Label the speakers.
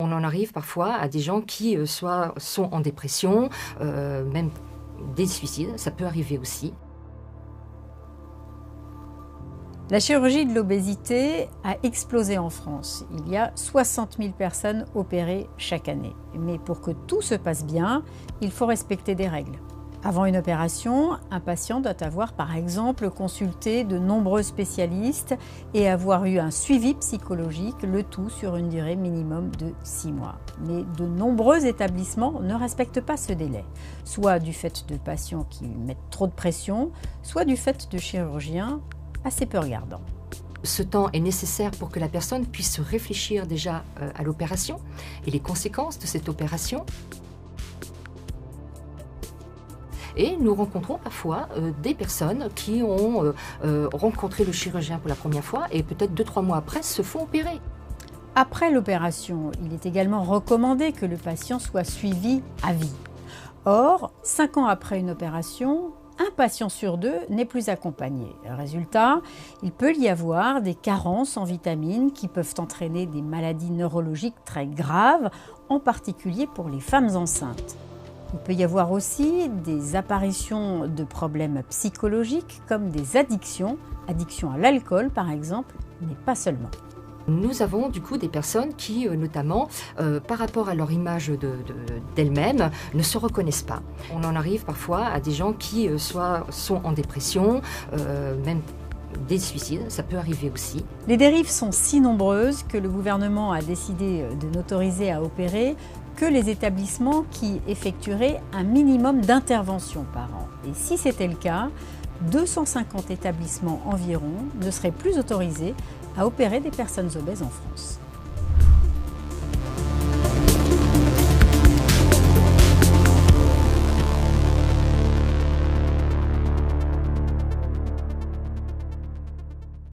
Speaker 1: On en arrive parfois à des gens qui soit sont en dépression, même des suicides, ça peut arriver aussi.
Speaker 2: La chirurgie de l'obésité a explosé en France. Il y a 60 000 personnes opérées chaque année. Mais pour que tout se passe bien, il faut respecter des règles. Avant une opération, un patient doit avoir par exemple consulté de nombreux spécialistes et avoir eu un suivi psychologique, le tout sur une durée minimum de 6 mois. Mais de nombreux établissements ne respectent pas ce délai, soit du fait de patients qui mettent trop de pression, soit du fait de chirurgiens assez peu regardants.
Speaker 1: Ce temps est nécessaire pour que la personne puisse réfléchir déjà à l'opération et les conséquences de cette opération. Et nous rencontrons parfois des personnes qui ont rencontré le chirurgien pour la première fois et peut-être 2-3 mois après se font opérer.
Speaker 2: Après l'opération, il est également recommandé que le patient soit suivi à vie. Or, 5 ans après une opération, un patient sur 2 n'est plus accompagné. Résultat, il peut y avoir des carences en vitamines qui peuvent entraîner des maladies neurologiques très graves, en particulier pour les femmes enceintes. Il peut y avoir aussi des apparitions de problèmes psychologiques comme des addictions, addiction à l'alcool par exemple, mais pas seulement.
Speaker 1: Nous avons du coup des personnes qui, notamment, par rapport à leur image d'elles-mêmes, ne se reconnaissent pas. On en arrive parfois à des gens qui soit sont en dépression, même des suicides, ça peut arriver aussi.
Speaker 2: Les dérives sont si nombreuses que le gouvernement a décidé de n'autoriser à opérer que les établissements qui effectueraient un minimum d'interventions par an. Et si c'était le cas, 250 établissements environ ne seraient plus autorisés à opérer des personnes obèses en France.